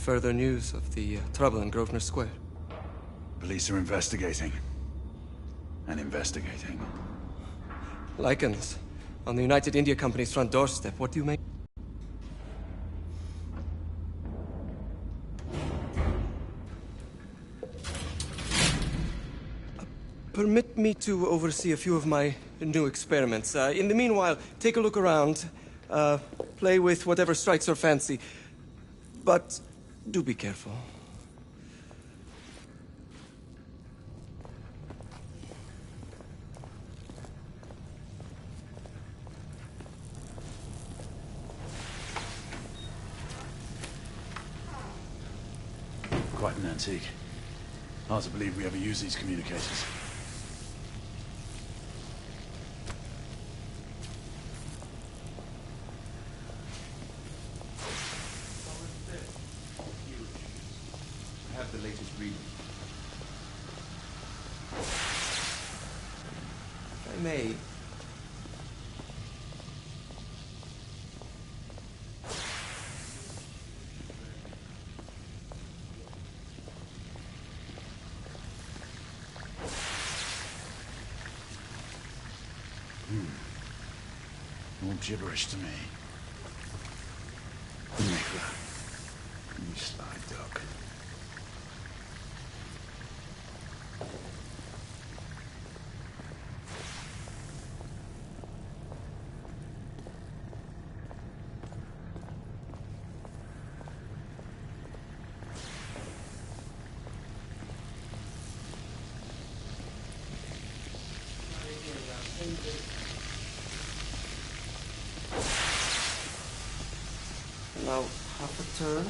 further news of the trouble in Grosvenor Square? Police are investigating. And investigating. Lichens. On the United India Company's front doorstep. What do you make? Permit me to oversee a few of my new experiments. In the meanwhile, take a look around. Play with whatever strikes your fancy. But do be careful. Quite an antique. Hard to believe we ever use these communicators. I have the latest reading. If I may. All gibberish to me. Nicola, you sly duck. Now, half a turn.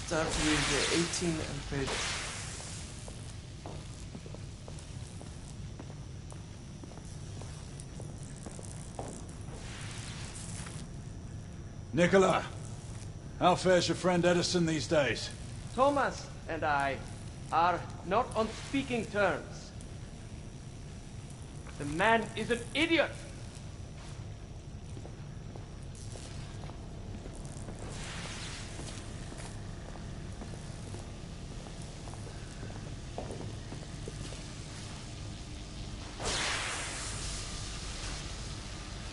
Start with the 18 ampere. Nicola, how fares your friend Edison these days? Thomas and I are not on speaking terms. The man is an idiot.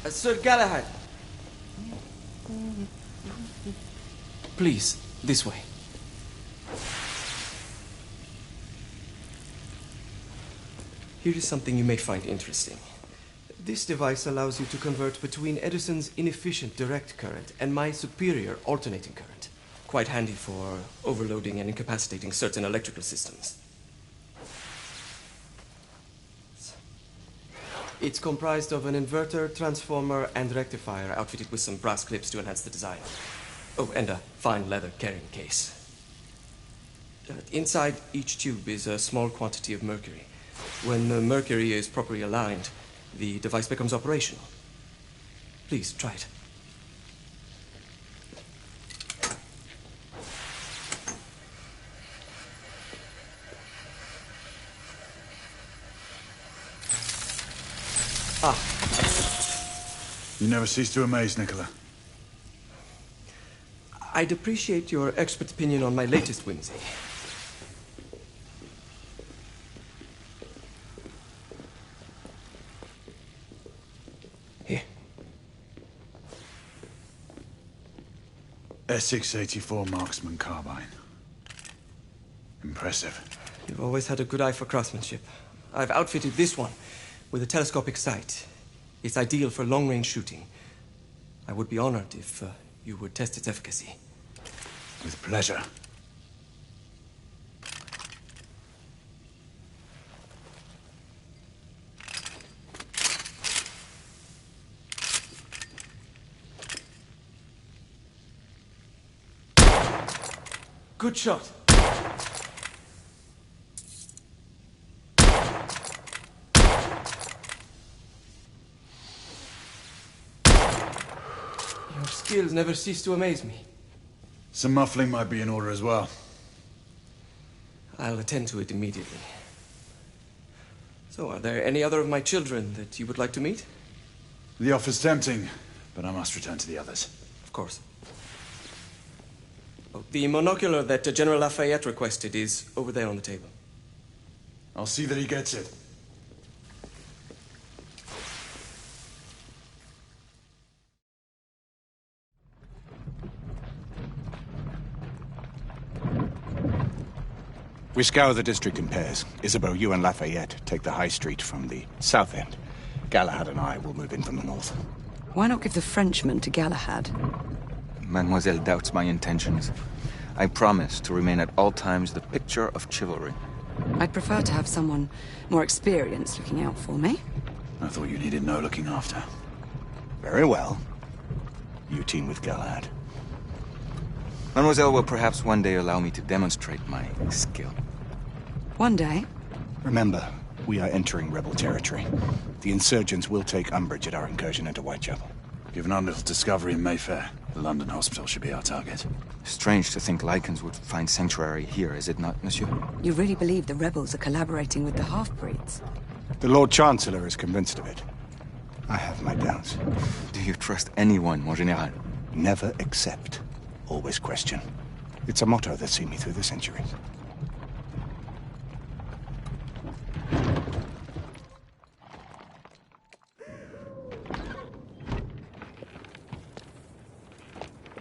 Sir Galahad. Please, this way. Here is something you may find interesting. This device allows you to convert between Edison's inefficient direct current and my superior alternating current. Quite handy for overloading and incapacitating certain electrical systems. It's comprised of an inverter, transformer, and rectifier outfitted with some brass clips to enhance the design. Oh, and a fine leather carrying case. Inside each tube is a small quantity of mercury. When the mercury is properly aligned, the device becomes operational. Please, try it. Ah. You never cease to amaze, Nicola. I'd appreciate your expert opinion on my latest whimsy. Here. Essex 84 Marksman Carbine. Impressive. You've always had a good eye for craftsmanship. I've outfitted this one with a telescopic sight. It's ideal for long-range shooting. I would be honored if you would test its efficacy. With pleasure. Good shot. skills never cease to amaze me. Some muffling might be in order as well. I'll attend to it immediately. So, are there any other of my children that you would like to meet? The offer's tempting, but I must return to the others. Of course. Oh, the monocular that General Lafayette requested is over there on the table. I'll see that he gets it. We scour the district in pairs. Isabeau, you and Lafayette take the high street from the south end. Galahad and I will move in from the north. Why not give the Frenchman to Galahad? Mademoiselle doubts my intentions. I promise to remain at all times the picture of chivalry. I'd prefer to have someone more experienced looking out for me. I thought you needed no looking after. Very well. You team with Galahad. Mademoiselle will perhaps one day allow me to demonstrate my skill. One day? Remember, we are entering rebel territory. The insurgents will take umbrage at our incursion into Whitechapel. Given our little discovery in Mayfair, the London hospital should be our target. Strange to think Lycans would find sanctuary here, is it not, monsieur? You really believe the rebels are collaborating with the half-breeds? The Lord Chancellor is convinced of it. I have my doubts. Do you trust anyone, mon général? Never accept. Always question. It's a motto that's seen me through the centuries.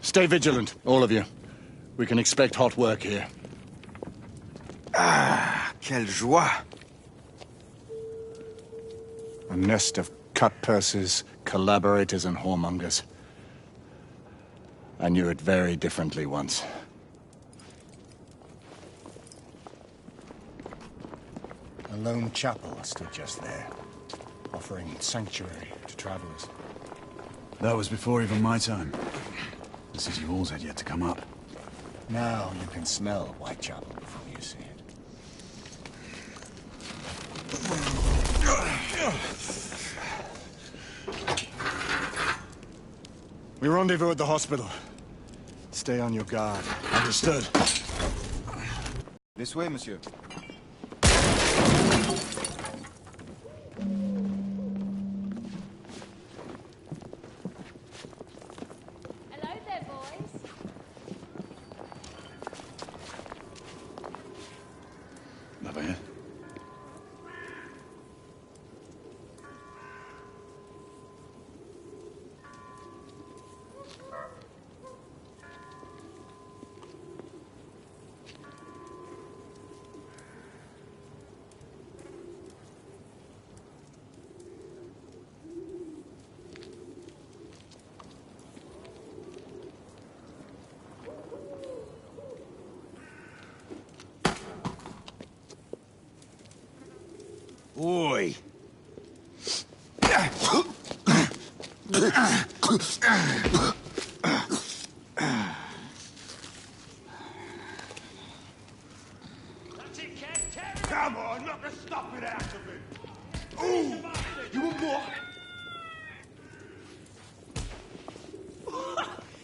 Stay vigilant, all of you. We can expect hot work here. Ah, quelle joie! A nest of cut-purses, collaborators, and whoremongers. I knew it very differently once. A lone chapel stood just there, offering sanctuary to travelers. That was before even my time. The city walls had yet to come up. Now you can smell Whitechapel before you see it. We rendezvous at the hospital. Stay on your guard. Understood. This way, monsieur. Hello there, boys. Lafayette? Oi! Come on, knock the stuffing out of him! Ooh! You want more?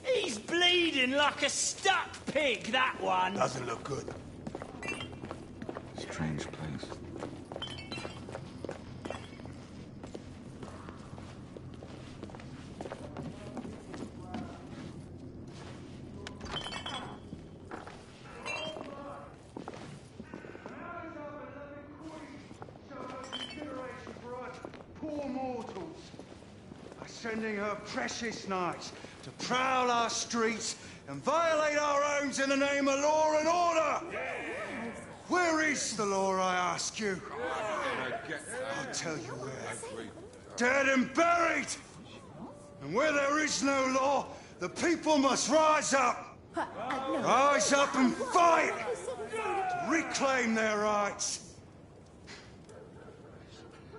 He's bleeding like a stuck pig, that one. Doesn't look good. Strange place. Poor mortals are sending her precious knights to prowl our streets and violate our homes in the name of law and order. Where is the law, I ask you? I'll tell you where. Dead and buried. And where there is no law, the people must rise up. Rise up and fight to reclaim their rights.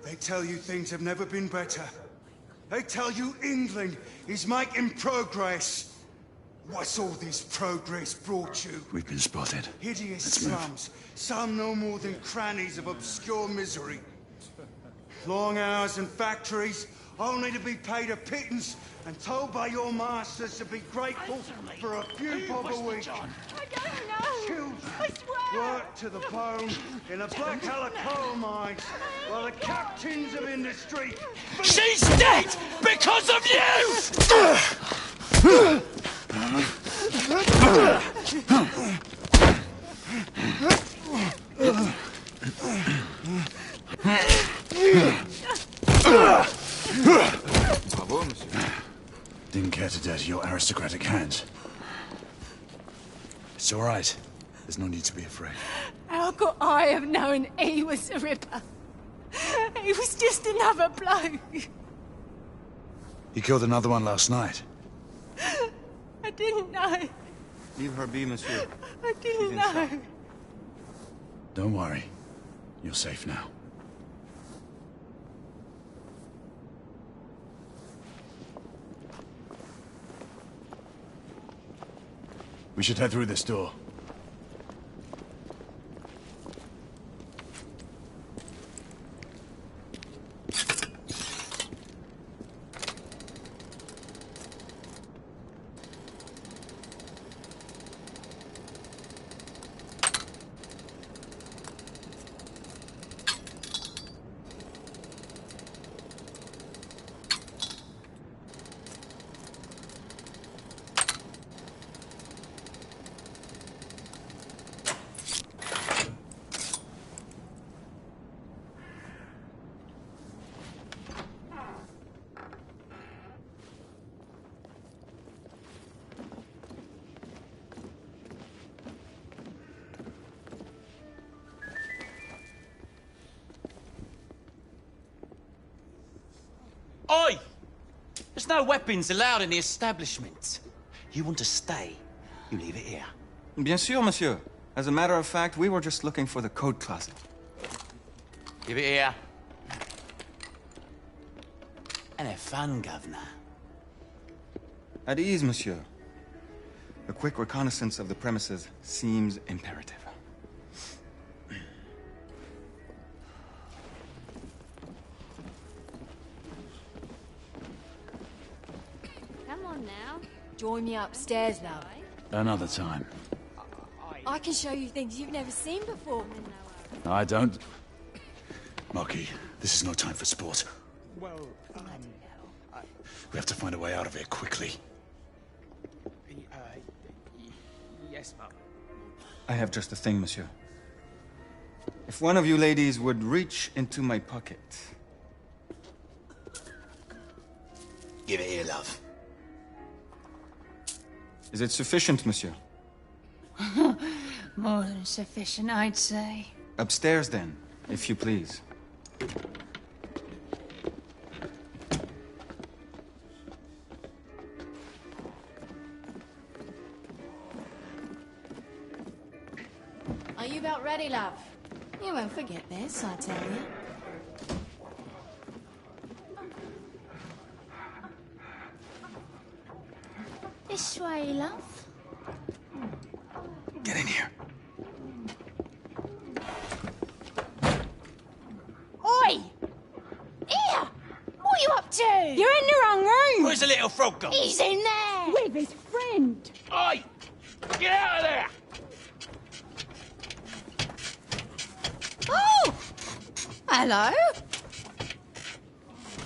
They tell you things have never been better. They tell you England is making progress. What's all this progress brought you? We've been spotted. Hideous Let's move. slums, some no more than crannies of obscure misery. Long hours in factories, only to be paid a pittance and told by your masters to be grateful for a few bob a week. I don't know. Children I swear. work to the bone in the black collar coal mines while the captains of industry... She's dead because of you! Bravo, monsieur. Didn't care to dirty your aristocratic hands. It's all right. There's no need to be afraid. How could I have known he was a ripper? He was just another bloke. He killed another one last night. I didn't know. Leave her be, monsieur. I didn't She's know. inside. Don't worry. You're safe now. We should head through this door. Oi! There's no weapons allowed in the establishment. You want to stay, you leave it here. Bien sûr, monsieur. As a matter of fact, we were just looking for the coat closet. Leave it here. And have fun, governor. At ease, monsieur. A quick reconnaissance of the premises seems imperative. Come on now. Join me upstairs, love. Another time. I can show you things you've never seen before. No, I don't. Marquis, this is no time for sport. Well, We have to find a way out of here quickly. yes, ma'am. I have just the thing, monsieur. If one of you ladies would reach into my pocket. Give it here, love. Is it sufficient, monsieur? More than sufficient, I'd say. Upstairs, then, if you please. Are you about ready, love? You won't forget this, I tell you. This way, love. Get in here. Oi! Here! What are you up to? You're in the wrong room! Where's the little frog gone? He's in there! With his friend! Oi! Get out of there! Oh! Hello?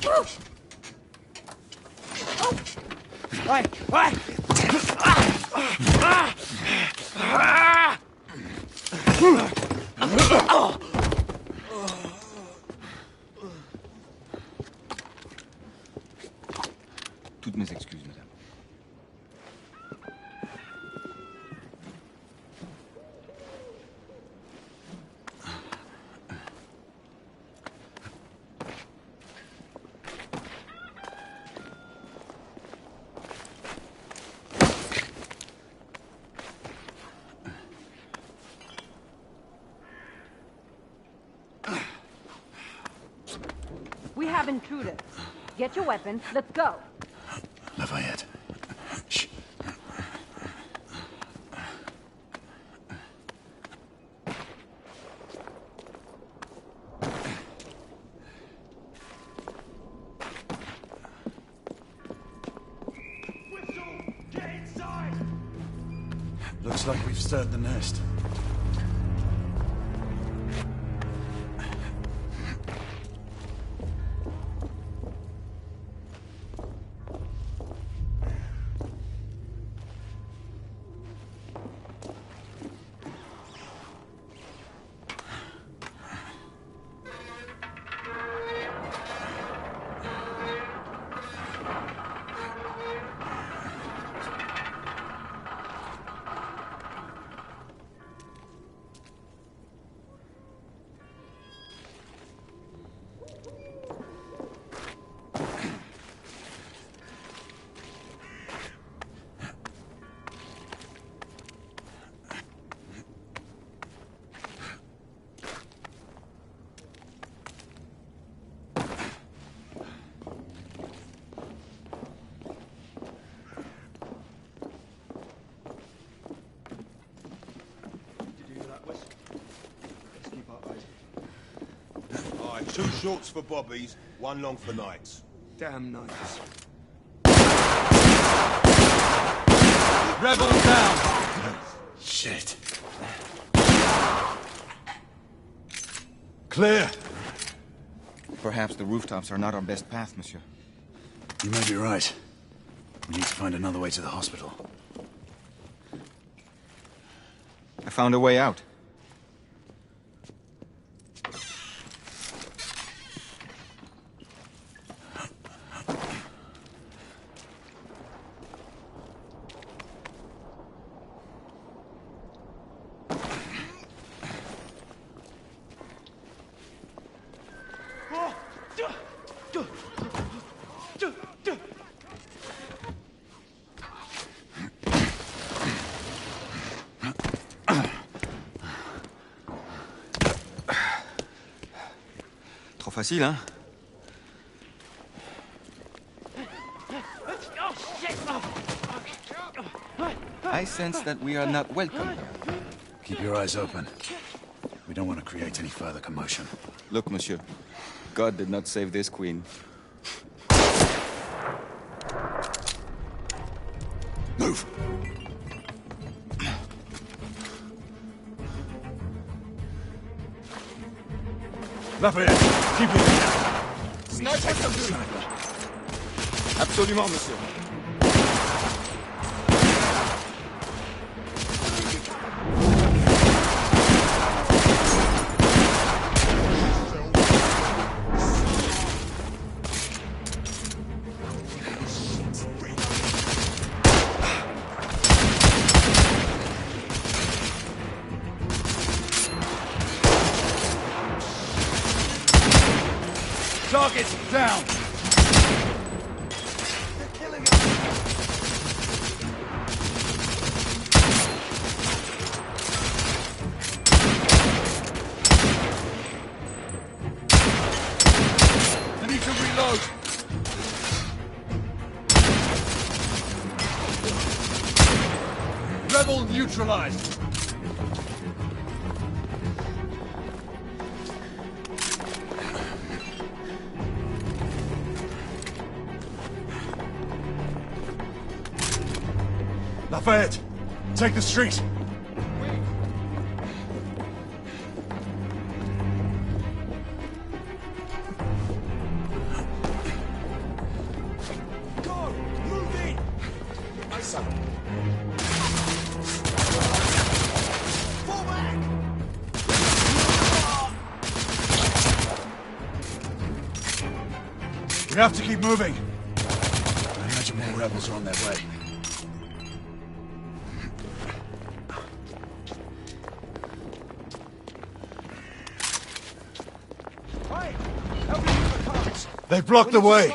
Oh! Oi! Oi! Toutes mes excuses, madame. We have intruders. Get your weapons. Let's go. Lafayette. Shh. Looks like we've stirred the nest. Two shorts for bobbies, one long for nights. Damn nice. Rebel down! Shit. Clear! Perhaps the rooftops are not our best path, monsieur. You may be right. We need to find another way to the hospital. I found a way out. Trop facile, hein? I sense that we are not welcome here. Keep your eyes open. We don't want to create any further commotion. Look, monsieur. God did not save this queen. Move! Lafayette, keep moving. Sniper! Absolument, monsieur. Targets down! They're killing us! I need to reload! Rebel neutralized! Lafayette, take the street. Go! Move in! My son. Fall back! We have to keep moving. I imagine more rebels are on their way. They've blocked the way.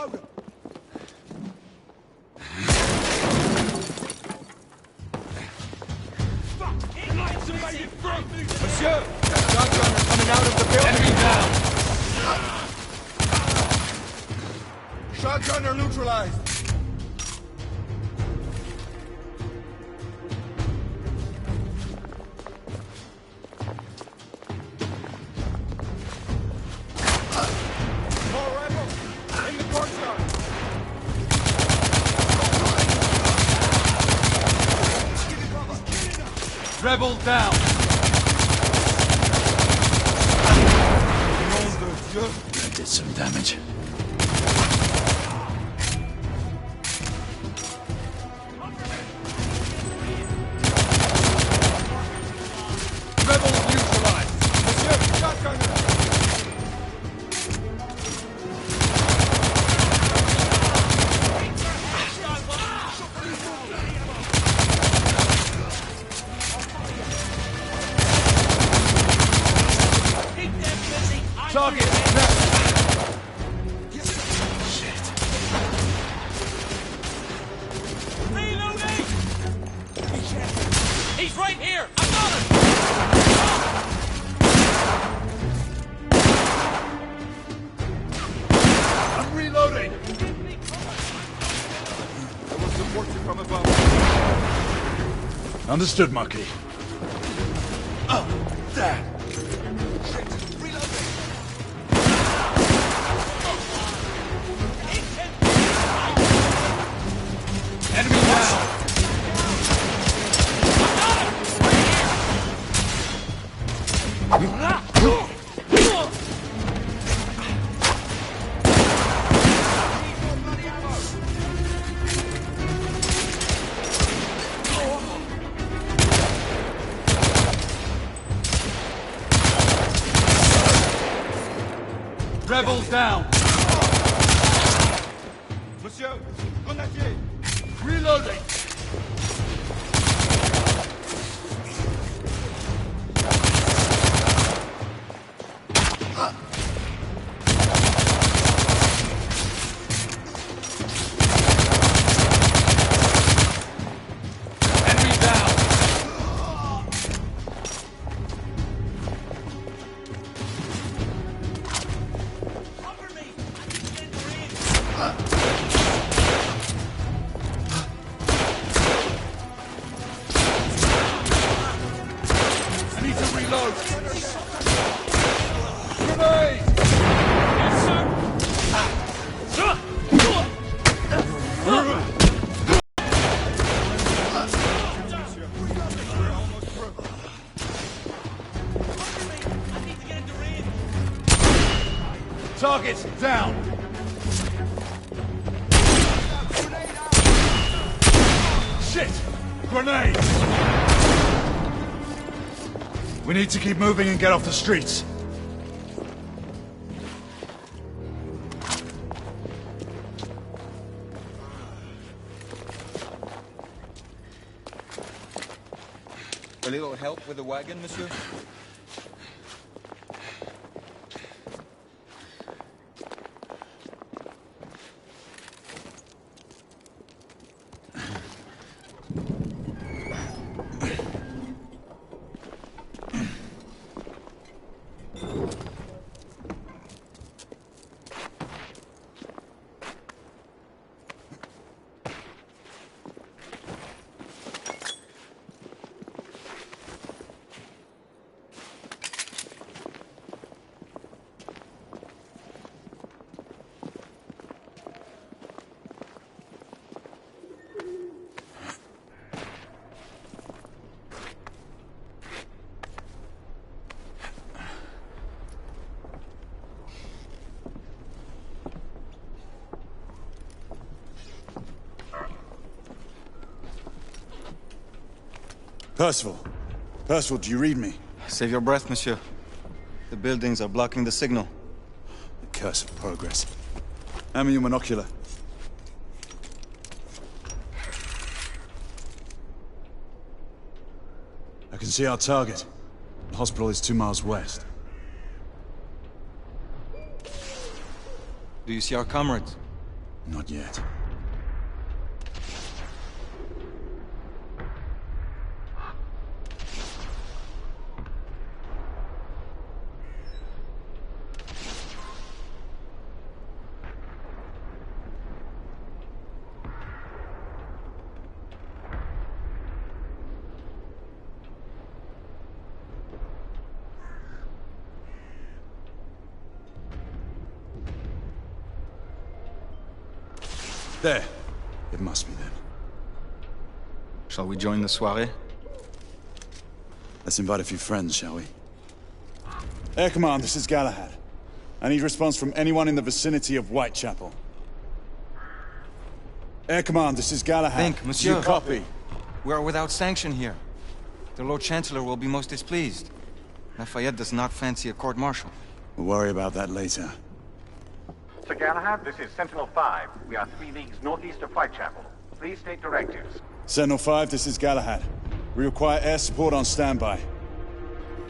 Monsieur! Shotgunner coming out of the building! Enemy down! Shotgunner neutralized! More rebels! In the courtyard! Give me cover! Rebel down! That did some damage. Rebels neutralized. Monsieur, shotgun. Target! Shit. Reloading! He's right here! I got him! I'm reloading! I will support you from above. Understood, Marquis. Oh, there. Enemy down! Rebels down! Monsieur, grenadier. Reloading! Enemy down! Cover me! I need to enter in! I need to reload! Grenade! Yes, sir! I need to get into in! Targets down! Shit! Grenade! We need to keep moving and get off the streets. A little help with the wagon, monsieur? Percival. Percival, do you read me? Save your breath, monsieur. The buildings are blocking the signal. The curse of progress. Hand me your monocular. I can see our target. The hospital is 2 miles west. Do you see our comrades? Not yet. There. It must be them. Shall we join the soirée? Let's invite a few friends, shall we? Air Command, this is Galahad. I need response from anyone in the vicinity of Whitechapel. Air Command, this is Galahad. Think, monsieur. You copy? We are without sanction here. The Lord Chancellor will be most displeased. Lafayette does not fancy a court-martial. We'll worry about that later. Sir Galahad, this is Sentinel-5. We are 3 leagues northeast of Whitechapel. Please state directives. Sentinel-5, this is Galahad. We require air support on standby.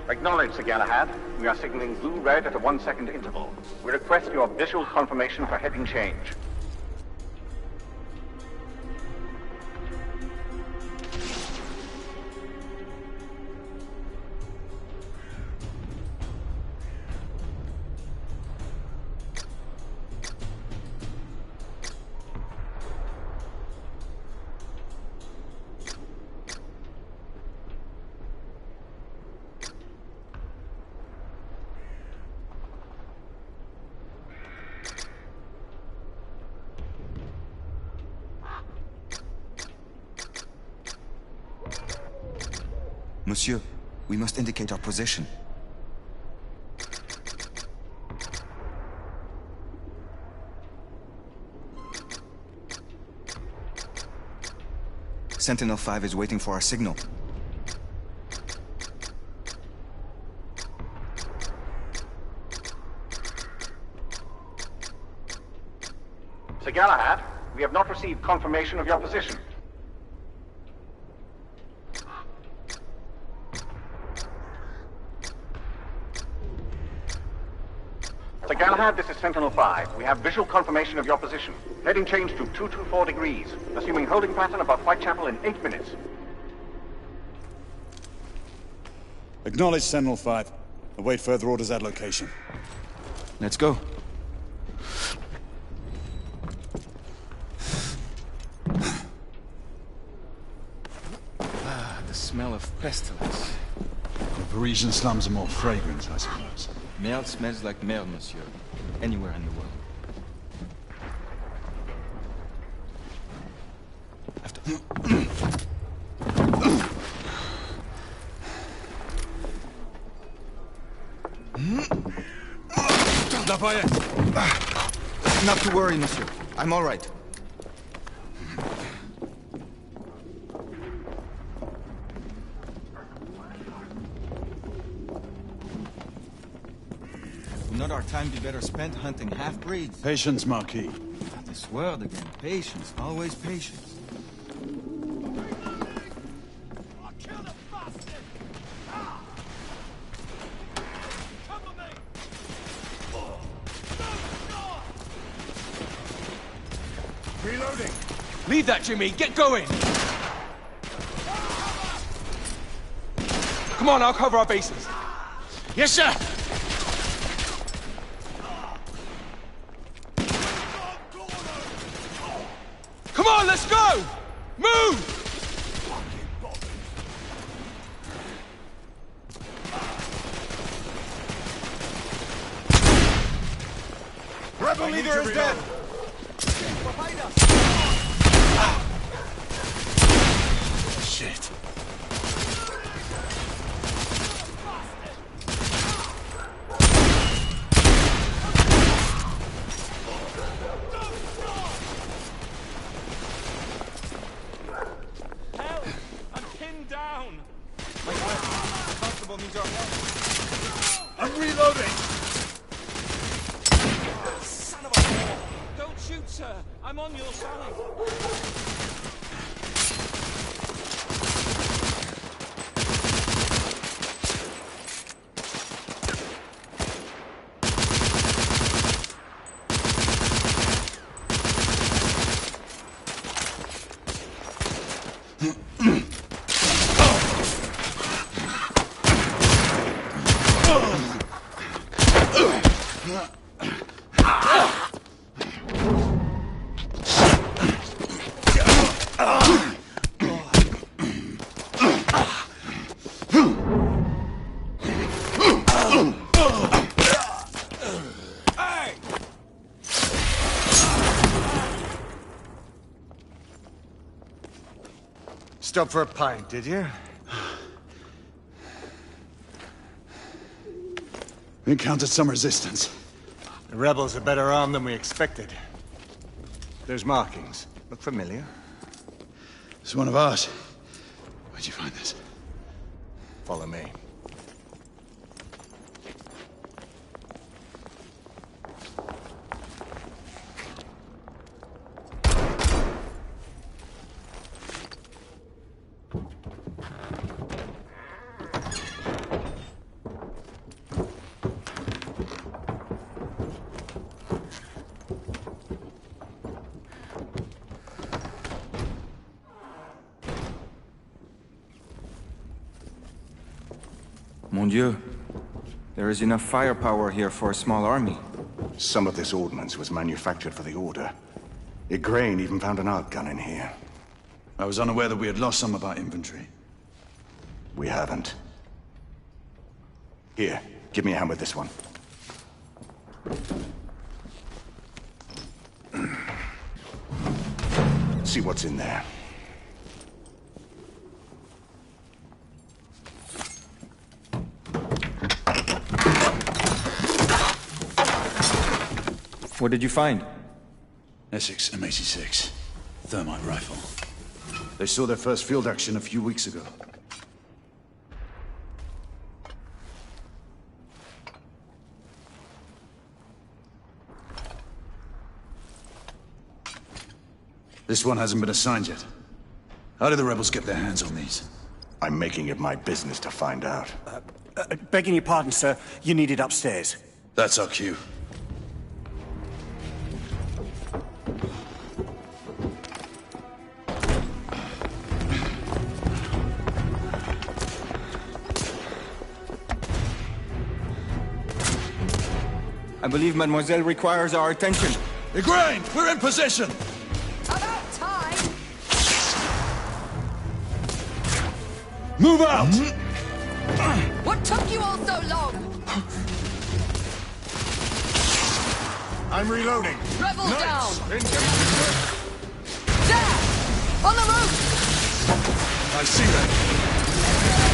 Acknowledged, Sir Galahad. We are signaling blue-red at a 1-second interval. We request your visual confirmation for heading change. Monsieur, we must indicate our position. Sentinel-5 is waiting for our signal. Sir Galahad, we have not received confirmation of your position. Sir Galahad, this is Sentinel-5. We have visual confirmation of your position. Heading change to 224 degrees. Assuming holding pattern above Whitechapel in 8 minutes. Acknowledged, Sentinel-5. Await further orders at location. Let's go. The smell of pestilence. The Parisian slums are more fragrant, I suppose. Merde smells like merde, monsieur. Anywhere in the world. Lafayette! Not to worry, monsieur. I'm all right. Would not our time be better spent hunting half-breeds? Patience, Marquis. This word again. Patience. Always patience. Reloading. Leave that, Jimmy. Get going. Come on, I'll cover our bases. Yes, sir. Come on, let's go! Move! Rebel leader is dead. Shit. Help! I'm pinned down! Constable needs our help. I'm reloading. Son of a whore! Don't shoot, sir! I'm on your side! Stop for a pint, did you? We encountered some resistance. The rebels are better armed than we expected. There's markings. Look familiar. It's one of ours. Where'd you find this? Follow me. Mon Dieu. There is enough firepower here for a small army. Some of this ordnance was manufactured for the Order. Igraine even found an arc gun in here. I was unaware that we had lost some of our inventory. We haven't. Here, give me a hand with this one. See what's in there. What did you find? Essex M86. Thermite rifle. They saw their first field action a few weeks ago. This one hasn't been assigned yet. How did the rebels get their hands on these? I'm making it my business to find out. Begging your pardon, sir. You need it upstairs. That's our cue. I believe Mademoiselle requires our attention. Igraine, we're in position! About time! Move out! What took you all so long? I'm reloading. Rebel down! There! On the roof! I see them.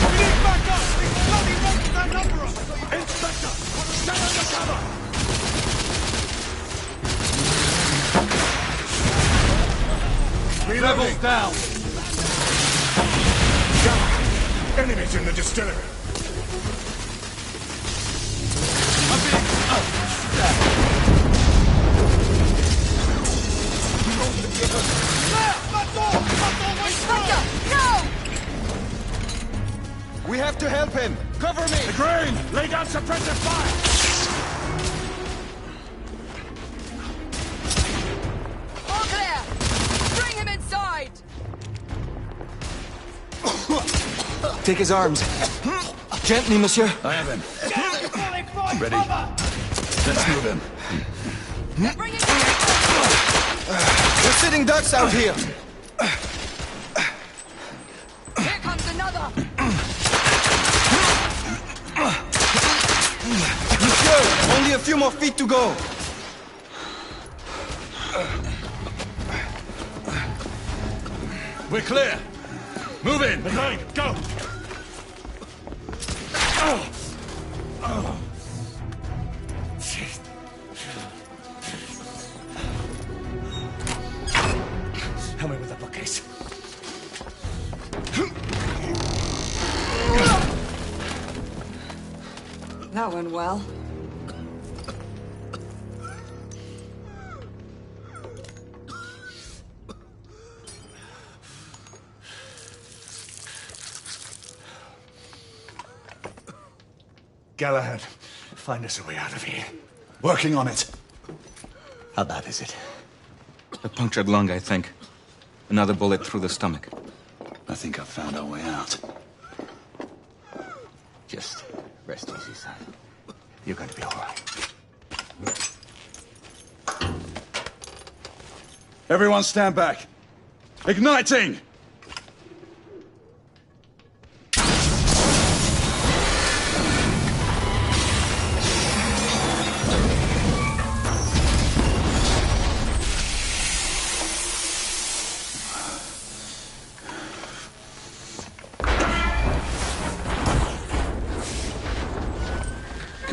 We need backup! These bloody rebels outnumber us! Inspector! Stand under cover! Rebels down! Enemies in the distillery. Inspector! No! We have to help him! Cover me! Igraine, lay down suppressive fire! All clear! Bring him inside! Take his arms. Gently, monsieur. I have him. Ready. Let's move him. Bring him We're sitting ducks out here. Here comes another! Monsieur, only a few more feet to go. We're clear. Move in. Igraine, go! Help me with the bookcase. That went well. Galahad, find us a way out of here. Working on it. How bad is it? A punctured lung, I think. Another bullet through the stomach. I think I've found our way out. Just rest easy, son. You're going to be all right. Everyone stand back. Igniting!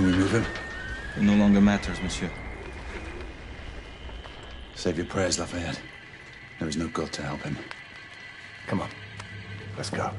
Can we move him? It no longer matters, monsieur. Save your prayers, Lafayette. There is no God to help him. Come on. Let's go.